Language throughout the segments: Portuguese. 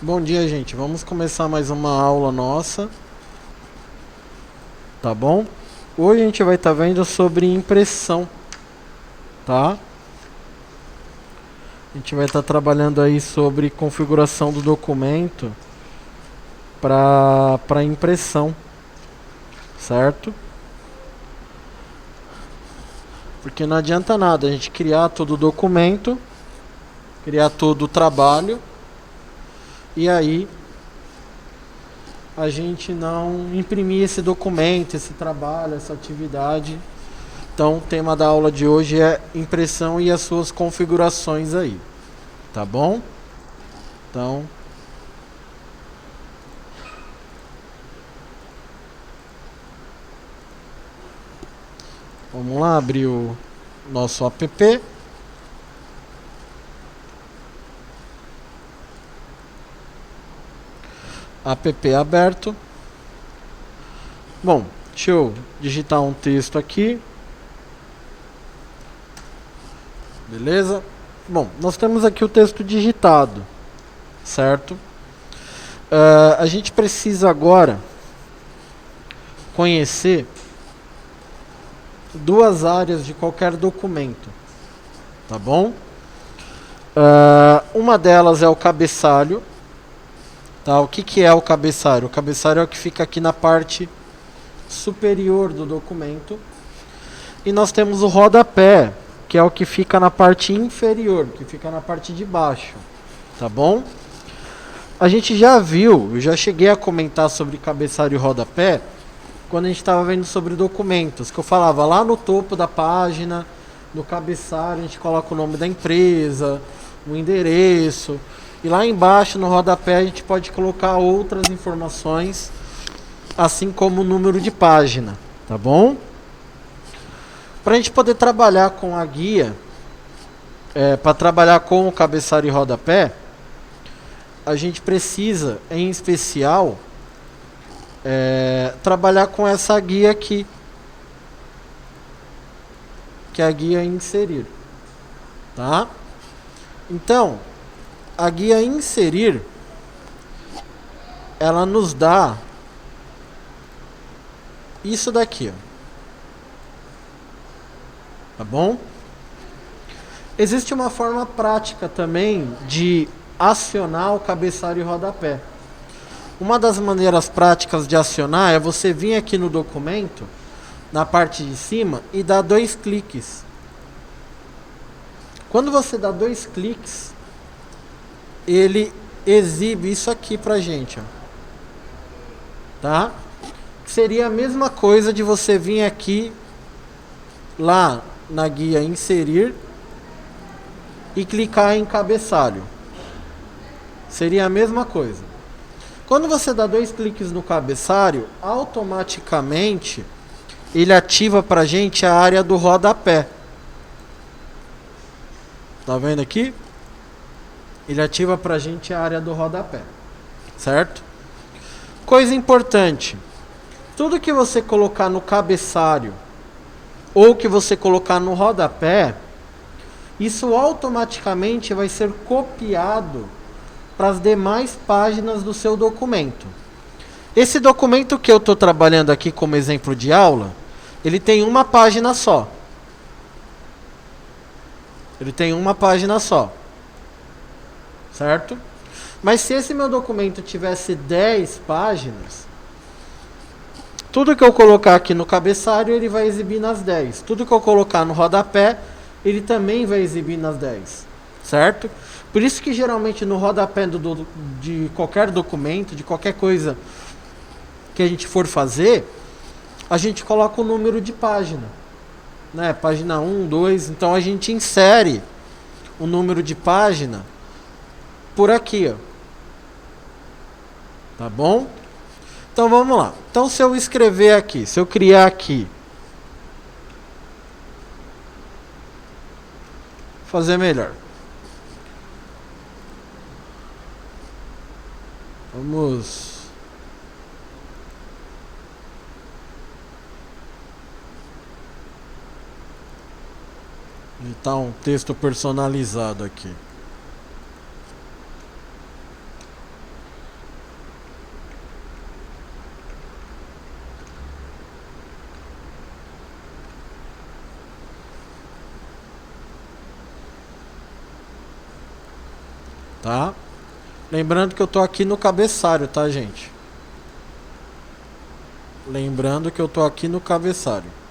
Bom dia, gente. Vamos começar mais uma aula nossa, tá bom? Hoje a gente vai estar vendo sobre impressão, tá? A gente vai estar trabalhando aí sobre configuração do documento para impressão, certo? Porque não adianta nada a gente criar todo o documento, criar todo o trabalho e aí a gente não imprimir esse documento, esse trabalho, essa atividade. Então, o tema da aula de hoje é impressão e as suas configurações aí, tá bom? Então, vamos lá abrir o nosso app. App aberto. Bom, deixa eu digitar um texto aqui. Beleza? Bom, nós temos aqui o texto digitado, certo? A gente precisa agora conhecer duas áreas de qualquer documento, tá bom? Uma delas é o cabeçalho, tá? O que é o cabeçalho? O cabeçalho é o que fica aqui na parte superior do documento. E nós temos o rodapé, que é o que fica na parte inferior, que fica na parte de baixo, tá bom? A gente já viu, eu já cheguei a comentar sobre cabeçalho e rodapé quando a gente estava vendo sobre documentos, que eu falava lá no topo da página, no cabeçalho a gente coloca o nome da empresa, o endereço, e lá embaixo no rodapé a gente pode colocar outras informações, assim como o número de página, tá bom? Para a gente poder trabalhar com a guia, para trabalhar com o cabeçalho e rodapé, a gente precisa, em especial, trabalhar com essa guia aqui, que é a guia inserir, tá? Então, a guia inserir, ela nos dá isso daqui, ó. Tá bom? Existe uma forma prática também de acionar o cabeçalho e rodapé. Uma das maneiras práticas de acionar é você vir aqui no documento, na parte de cima, e dar 2 cliques. Quando você dá 2 cliques, ele exibe isso aqui pra gente, ó. Tá? Seria a mesma coisa de você vir aqui, lá na guia inserir, e clicar em cabeçalho. Seria a mesma coisa. Quando você dá 2 cliques no cabeçalho, automaticamente ele ativa pra gente a área do rodapé. Tá vendo aqui? Ele ativa pra gente a área do rodapé. Certo? Coisa importante. Tudo que você colocar no cabeçalho ou que você colocar no rodapé, isso automaticamente vai ser copiado para as demais páginas do seu documento. Esse documento que eu estou trabalhando aqui como exemplo de aula, ele tem uma página só. Ele tem uma página só. Certo? Mas se esse meu documento tivesse 10 páginas, tudo que eu colocar aqui no cabeçalho, ele vai exibir nas 10. Tudo que eu colocar no rodapé, ele também vai exibir nas 10. Certo? Por isso que geralmente no rodapé de qualquer documento, de qualquer coisa que a gente for fazer, a gente coloca o número de página. Né? Página 1, 2. Então a gente insere o número de página por aqui, ó. Tá bom? Então vamos lá. Então se eu escrever aqui, se eu criar aqui, fazer melhor. Vamos editar um texto personalizado aqui. tá? Lembrando que eu tô aqui no cabeçalho, tá, gente? Lembrando que eu tô aqui no cabeçalho.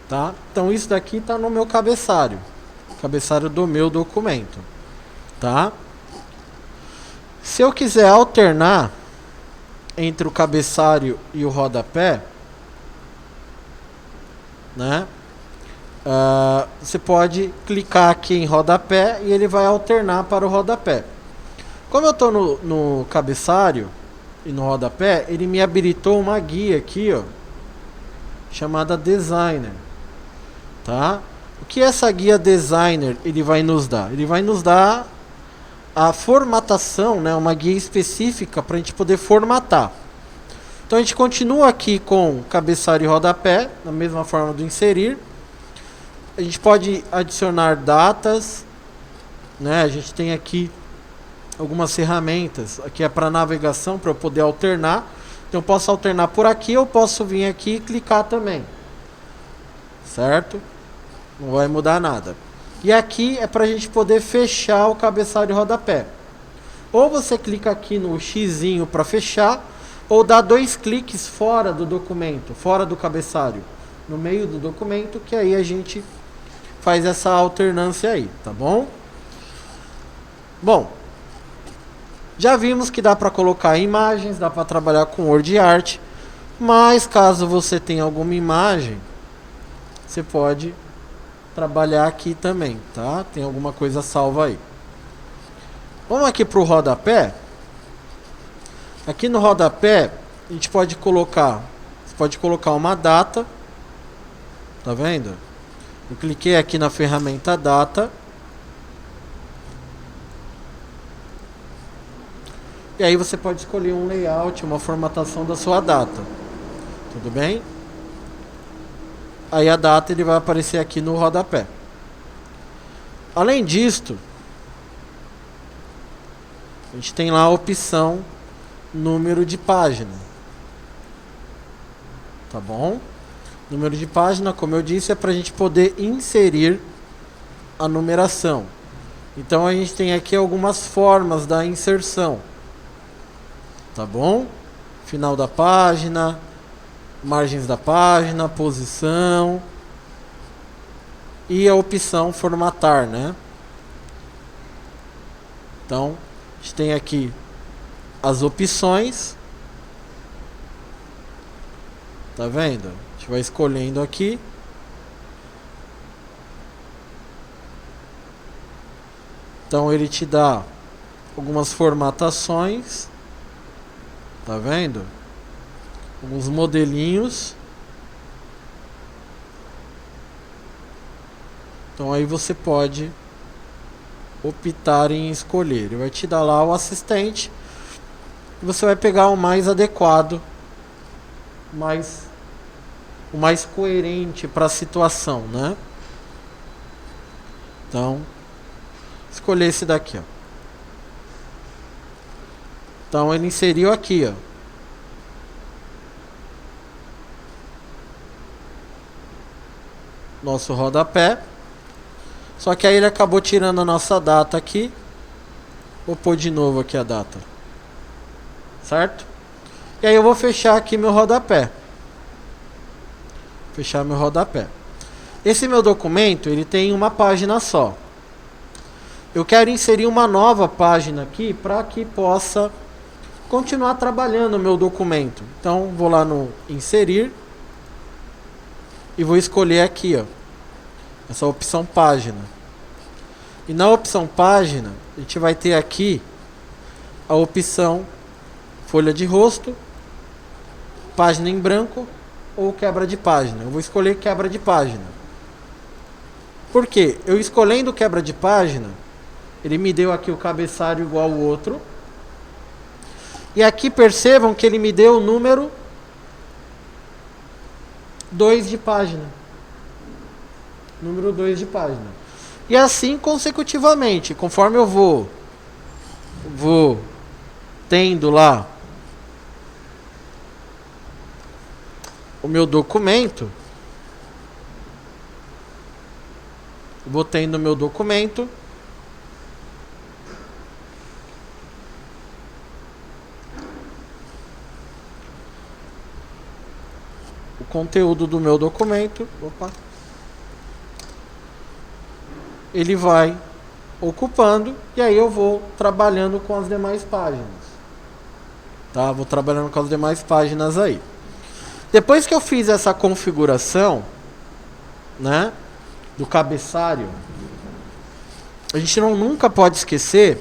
Tá? Então isso daqui está no meu cabeçalho do meu documento, tá? Se eu quiser alternar entre o cabeçalho e o rodapé, né? Você pode clicar aqui em rodapé e ele vai alternar para o rodapé. Como eu estou no cabeçalho e no rodapé, ele me habilitou uma guia aqui, ó, chamada Designer. Tá? O que essa guia Designer ele vai nos dar? Ele vai nos dar a formatação, né? Uma guia específica para a gente poder formatar. Então a gente continua aqui com cabeçalho e rodapé, da mesma forma do inserir. A gente pode adicionar datas, né? A gente tem aqui algumas ferramentas, aqui é para navegação, para eu poder alternar. Então eu posso alternar por aqui, eu posso vir aqui e clicar também. Certo? Não vai mudar nada. E aqui é para a gente poder fechar o cabeçalho e rodapé. Ou você clica aqui no xizinho para fechar, ou dá 2 cliques fora do documento, fora do cabeçalho, no meio do documento, que aí a gente faz essa alternância aí, tá bom? Bom, já vimos que dá para colocar imagens, dá para trabalhar com Word Art, mas caso você tenha alguma imagem, você pode trabalhar aqui também, tá? Tem alguma coisa salva aí. Vamos aqui para o rodapé. Aqui no rodapé, a gente pode colocar, você pode colocar uma data, tá vendo? Eu cliquei aqui na ferramenta data. E aí você pode escolher um layout, uma formatação da sua data. Tudo bem? Aí a data ele vai aparecer aqui no rodapé. Além disto, a gente tem lá a opção número de página. Tá bom? Número de página, como eu disse, é para a gente poder inserir a numeração. Então a gente tem aqui algumas formas da inserção. Tá bom? Final da página, margens da página, posição e a opção formatar, né? Então, a gente tem aqui as opções. Tá vendo? A gente vai escolhendo aqui. Então ele te dá algumas formatações. Tá vendo? Alguns modelinhos. Então aí você pode optar em escolher. Ele vai te dar lá o assistente. E você vai pegar o mais adequado, o mais coerente para a situação, né? Então, escolher esse daqui, ó. Então ele inseriu aqui, ó. Nosso rodapé. Só que aí ele acabou tirando a nossa data aqui. Vou pôr de novo aqui a data. Certo? E aí eu vou fechar aqui meu rodapé. Fechar meu rodapé. Esse meu documento, ele tem uma página só. Eu quero inserir uma nova página aqui para que possa continuar trabalhando o meu documento. Então, vou lá no inserir e vou escolher aqui, ó, essa opção página. E na opção página, a gente vai ter aqui a opção folha de rosto, página em branco ou quebra de página. Eu vou escolher quebra de página. Por quê? Eu escolhendo quebra de página, ele me deu aqui o cabeçalho igual ao outro. E aqui percebam que ele me deu o número 2 de página. Número 2 de página. E assim consecutivamente, conforme eu vou tendo lá o meu documento, vou tendo o meu documento, o conteúdo do meu documento, ele vai ocupando e aí eu vou trabalhando com as demais páginas, tá? Vou trabalhando com as demais páginas aí. Depois que eu fiz essa configuração, né, do cabeçalho, a gente nunca pode esquecer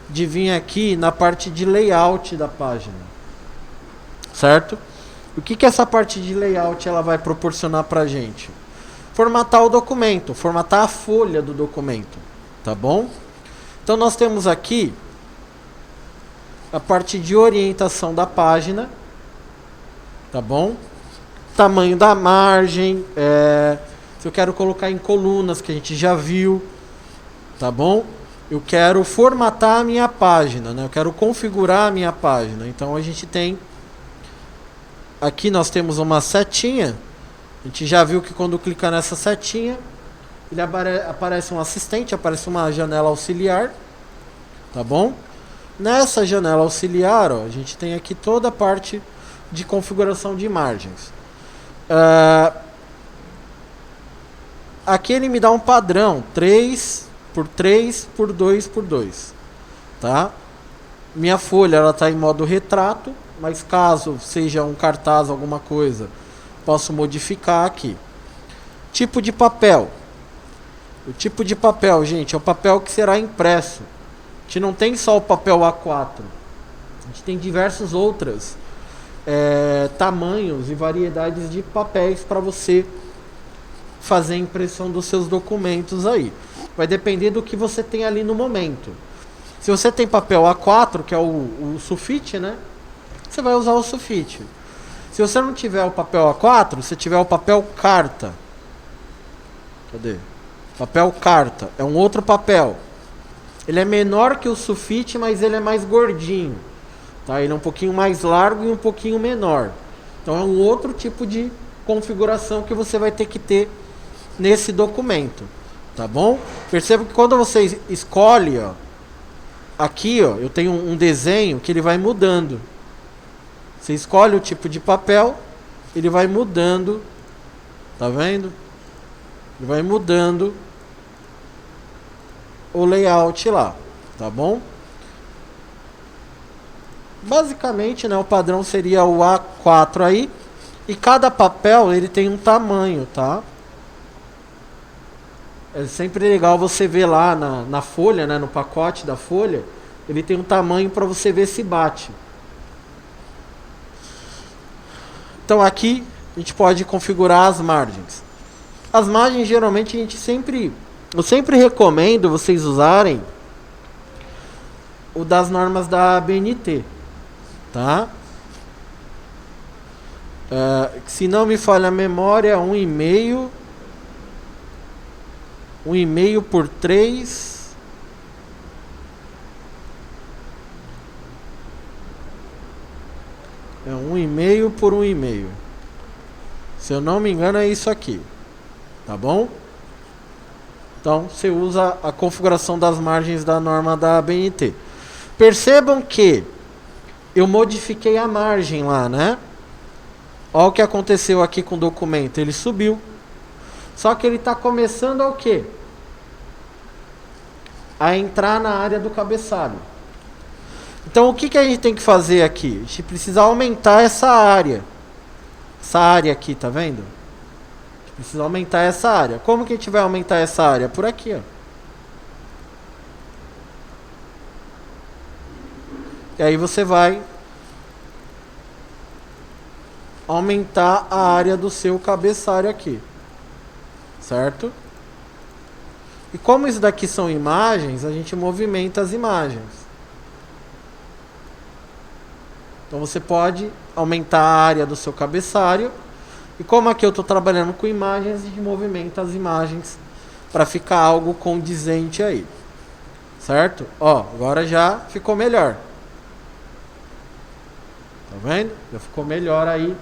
de vir aqui na parte de layout da página, certo? O que essa parte de layout ela vai proporcionar pra gente? Formatar o documento, formatar a folha do documento, tá bom? Então nós temos aqui a parte de orientação da página, tá bom? Tamanho da margem, se eu quero colocar em colunas, que a gente já viu, tá bom? Eu quero formatar a minha página, né? Eu quero configurar a minha página. Então a gente tem, aqui nós temos uma setinha, a gente já viu que quando clica nessa setinha, ele aparece um assistente, aparece uma janela auxiliar, tá bom? Nessa janela auxiliar, ó, a gente tem aqui toda a parte de configuração de margens. Aqui ele me dá um padrão 3 por 3 por 2 por 2, tá? Minha folha ela está em modo retrato, mas caso seja um cartaz, alguma coisa, posso modificar aqui. Tipo de papel. O tipo de papel, gente, é o papel que será impresso. A gente não tem só o papel A4. A gente tem diversos outros tamanhos e variedades de papéis para você fazer a impressão dos seus documentos aí. Vai depender do que você tem ali no momento. Se você tem papel A4, que é o sulfite, né? Você vai usar o sulfite. Se você não tiver o papel A4, você tiver o papel carta. Cadê? Papel carta. É um outro papel. Ele é menor que o sulfite, mas ele é mais gordinho. Tá? Ele é um pouquinho mais largo e um pouquinho menor. Então é um outro tipo de configuração que você vai ter que ter nesse documento. Tá bom? Perceba que quando você escolhe, ó, aqui, ó, eu tenho um desenho que ele vai mudando. Você escolhe o tipo de papel, ele vai mudando. Tá vendo? Ele vai mudando o layout lá, tá bom? Basicamente, né, o padrão seria o A4 aí, e cada papel ele tem um tamanho, tá? É sempre legal você ver lá na folha, né, no pacote da folha, ele tem um tamanho para você ver se bate. Então aqui a gente pode configurar as margens. As margens geralmente eu sempre recomendo vocês usarem o das normas da ABNT, tá? Se não me falha a memória, 1,5 por 3 é 1,5 por 1,5. Se eu não me engano é isso aqui, tá bom? Então você usa a configuração das margens da norma da ABNT. Percebam que eu modifiquei a margem lá, né? Olha o que aconteceu aqui com o documento. Ele subiu. Só que ele está começando a o quê? A entrar na área do cabeçalho. Então o que a gente tem que fazer aqui? A gente precisa aumentar essa área. Essa área aqui, tá vendo? A gente precisa aumentar essa área. Como que a gente vai aumentar essa área? Por aqui, ó. E aí você vai aumentar a área do seu cabeçalho aqui. Certo? E como isso daqui são imagens, a gente movimenta as imagens. Então você pode aumentar a área do seu cabeçalho. E como aqui eu estou trabalhando com imagens, a gente movimenta as imagens para ficar algo condizente aí. certo? Ó, agora já ficou melhor. Tá vendo? Já ficou melhor aí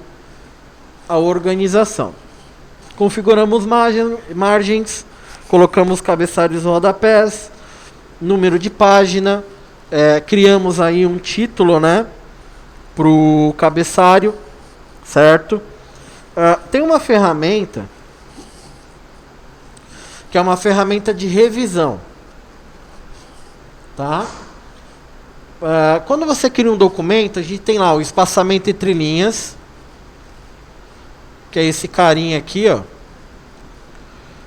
a organização. Configuramos margens, colocamos cabeçalhos e rodapés, número de página, criamos aí um título, né, pro cabeçalho, certo? Tem uma ferramenta que é uma ferramenta de revisão, tá? Quando você cria um documento, a gente tem lá o espaçamento entre linhas, que é esse carinha aqui, ó.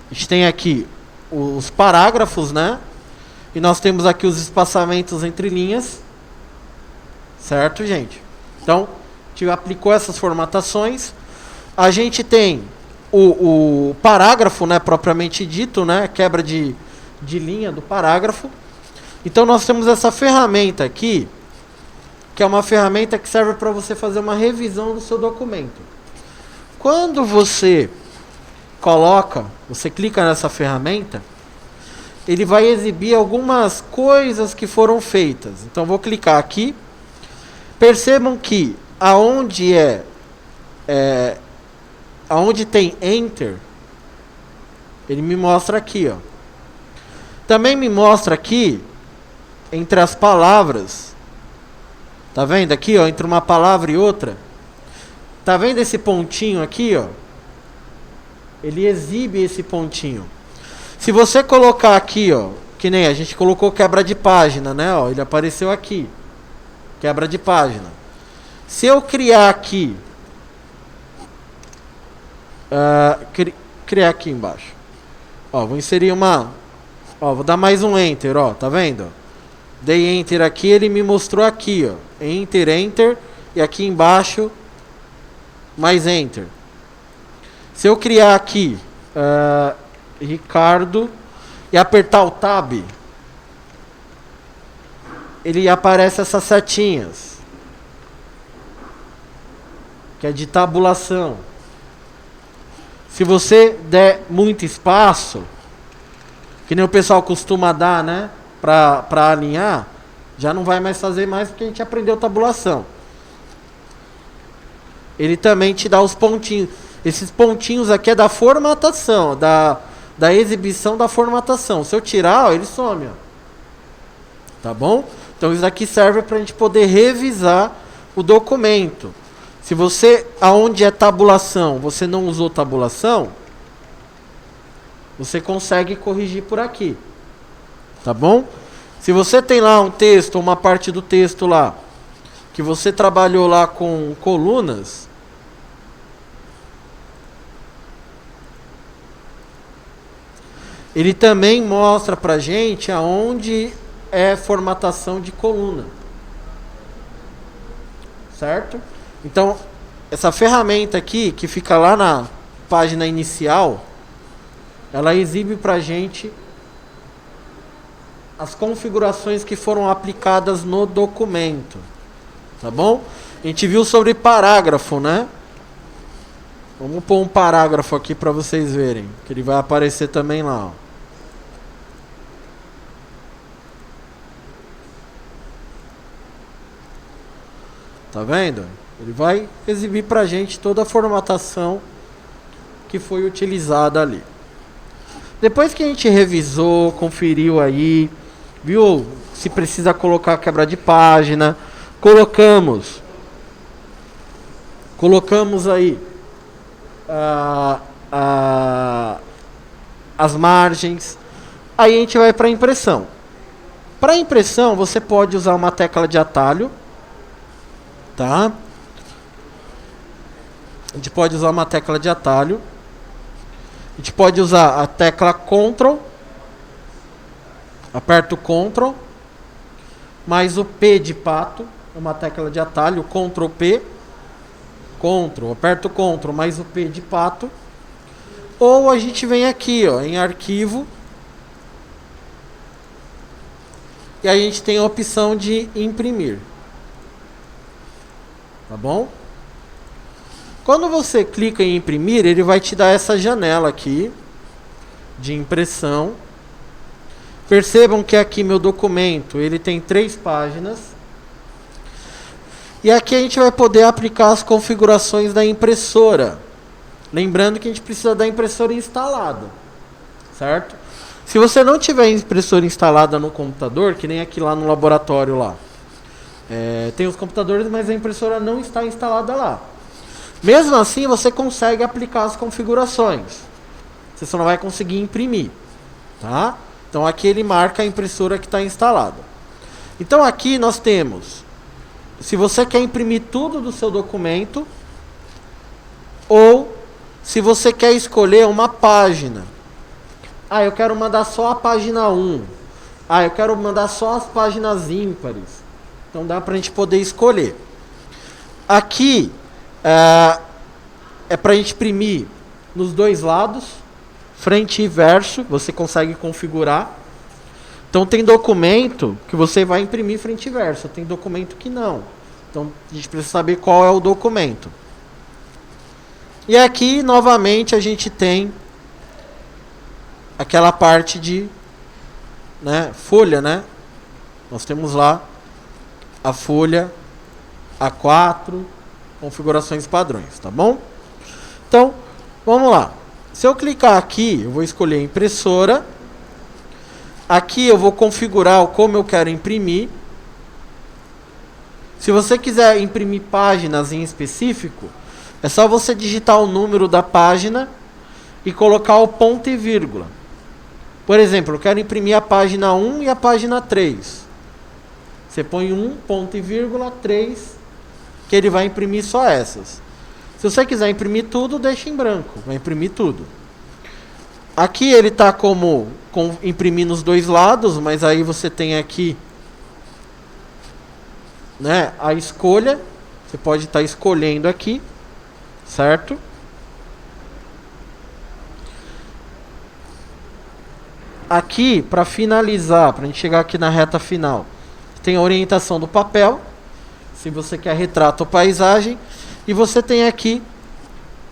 A gente tem aqui os parágrafos, né? E nós temos aqui os espaçamentos entre linhas, certo, gente? Então, a gente aplicou essas formatações. A gente tem o parágrafo, né, propriamente dito, né? Quebra de linha do parágrafo. Então, nós temos essa ferramenta aqui, que é uma ferramenta que serve para você fazer uma revisão do seu documento. Quando você você clica nessa ferramenta, ele vai exibir algumas coisas que foram feitas. Então vou clicar aqui. Percebam que aonde aonde tem Enter, ele me mostra aqui, ó. Também me mostra aqui entre as palavras. Tá vendo aqui, ó, entre uma palavra e outra? Tá vendo esse pontinho aqui, ó? Ele exibe esse pontinho. Se você colocar aqui, ó, que nem a gente colocou quebra de página, né? Ó, ele apareceu aqui. Quebra de página. Se eu criar aqui, criar aqui embaixo. Ó, vou inserir ó, vou dar mais um Enter, ó, tá vendo? Dei Enter aqui, ele me mostrou aqui, ó. Enter, Enter, e aqui embaixo mais Enter. Se eu criar aqui Ricardo e apertar o Tab, ele aparece essas setinhas, que é de tabulação. Se você der muito espaço, que nem o pessoal costuma dar, né, para alinhar, já não vai mais fazer mais, porque a gente aprendeu tabulação. Ele também te dá os pontinhos. Esses pontinhos aqui é da formatação, da exibição da formatação. Se eu tirar, ó, ele some, ó. Tá bom? Então isso aqui serve para a gente poder revisar o documento. Se você, aonde é tabulação, você não usou tabulação, você consegue corrigir por aqui. Tá bom? Se você tem lá um texto, uma parte do texto lá, que você trabalhou lá com colunas, ele também mostra pra gente aonde é formatação de coluna. Certo? Então, essa ferramenta aqui, que fica lá na página inicial, ela exibe pra gente as configurações que foram aplicadas no documento. Tá bom? A gente viu sobre parágrafo, né? Vamos pôr um parágrafo aqui para vocês verem, que ele vai aparecer também lá, ó. Tá vendo? Ele vai exibir pra gente toda a formatação que foi utilizada ali. Depois que a gente revisou, conferiu aí, viu se precisa colocar quebra de página, colocamos aí as margens. Aí a gente vai para impressão. Para impressão, você pode usar uma tecla de atalho, tá? A gente pode usar uma tecla de atalho. A gente pode usar a tecla Ctrl. Aperto Ctrl mais o P de pato, uma tecla de atalho, Ctrl P, Ctrl, aperto Ctrl mais o P de pato. Ou a gente vem aqui, ó, em arquivo, e a gente tem a opção de imprimir. Tá bom? Quando você clica em imprimir, ele vai te dar essa janela aqui de impressão. Percebam que aqui meu documento, ele tem 3 páginas. E aqui a gente vai poder aplicar as configurações da impressora. Lembrando que a gente precisa da impressora instalada, certo? Se você não tiver a impressora instalada no computador, que nem aqui lá no laboratório lá, tem os computadores, mas a impressora não está instalada lá. Mesmo assim, você consegue aplicar as configurações. Você só não vai conseguir imprimir, tá? Então aqui ele marca a impressora que está instalada. Então aqui nós temos, se você quer imprimir tudo do seu documento, ou se você quer escolher uma página. Ah, eu quero mandar só a página 1. Ah, eu quero mandar só as páginas ímpares. Então dá para a gente poder escolher. Aqui é para a gente imprimir nos 2 lados, frente e verso, você consegue configurar. Então tem documento que você vai imprimir frente e verso, tem documento que não. Então a gente precisa saber qual é o documento. E aqui novamente a gente tem aquela parte de folha, né? Nós temos lá a folha A4, configurações padrões, tá bom? Então, vamos lá. Se eu clicar aqui, eu vou escolher a impressora. Aqui eu vou configurar como eu quero imprimir. Se você quiser imprimir páginas em específico, é só você digitar o número da página e colocar o ponto e vírgula. Por exemplo, eu quero imprimir a página 1 e a página 3. Você põe 1, ponto e vírgula, 3, que ele vai imprimir só essas. Se você quiser imprimir tudo, deixa em branco, vai imprimir tudo. Aqui ele está como imprimir nos 2 lados, mas aí você tem aqui, né, a escolha. Você pode estar escolhendo aqui, certo? Aqui, para finalizar, para a gente chegar aqui na reta final, tem a orientação do papel, se você quer retrato ou paisagem, e você tem aqui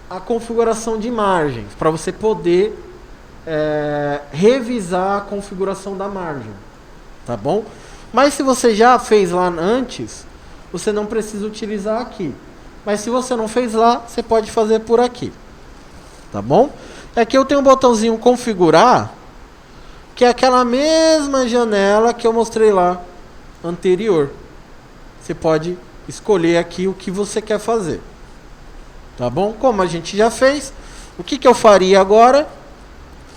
a configuração de margens, para você poder revisar a configuração da margem, tá bom? Mas se você já fez lá antes, você não precisa utilizar aqui. Mas se você não fez lá, você pode fazer por aqui, tá bom? Aqui eu tenho um botãozinho configurar, que é aquela mesma janela que eu mostrei lá anterior. Você pode escolher aqui o que você quer fazer, tá bom? Como a gente já fez, o que eu faria agora?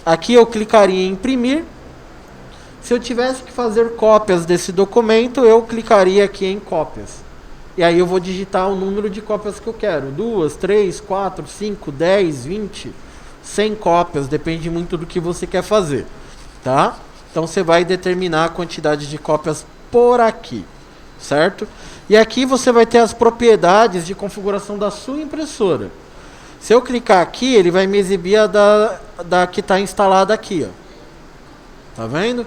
Aqui eu clicaria em imprimir. Se eu tivesse que fazer cópias desse documento, eu clicaria aqui em cópias. E aí eu vou digitar o número de cópias que eu quero. 2, 3, 4, 5, 10, 20, 100 cópias. Depende muito do que você quer fazer, tá? Então você vai determinar a quantidade de cópias por aqui, certo? E aqui você vai ter as propriedades de configuração da sua impressora. Se eu clicar aqui, ele vai me exibir a da que está instalada aqui, ó. Tá vendo?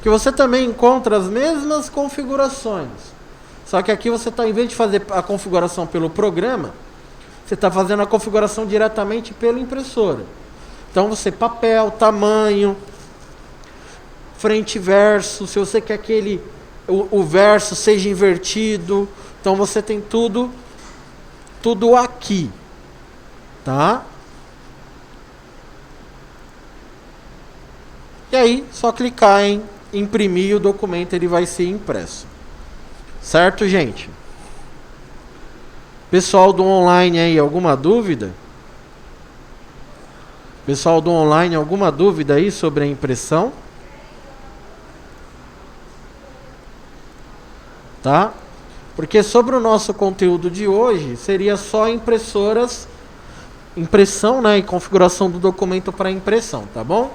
Que você também encontra as mesmas configurações. Só que aqui você está, em vez de fazer a configuração pelo programa, você está fazendo a configuração diretamente pela impressora. Então você, papel, tamanho, frente e verso, se você quer que o verso seja invertido, então você tem tudo aqui, tá? E aí, só clicar em imprimir e o documento ele vai ser impresso. Certo, gente? Pessoal do online aí, alguma dúvida? Pessoal do online, alguma dúvida aí sobre a impressão? Tá? Porque sobre o nosso conteúdo de hoje, seria só impressão, né, e configuração do documento para impressão, tá bom?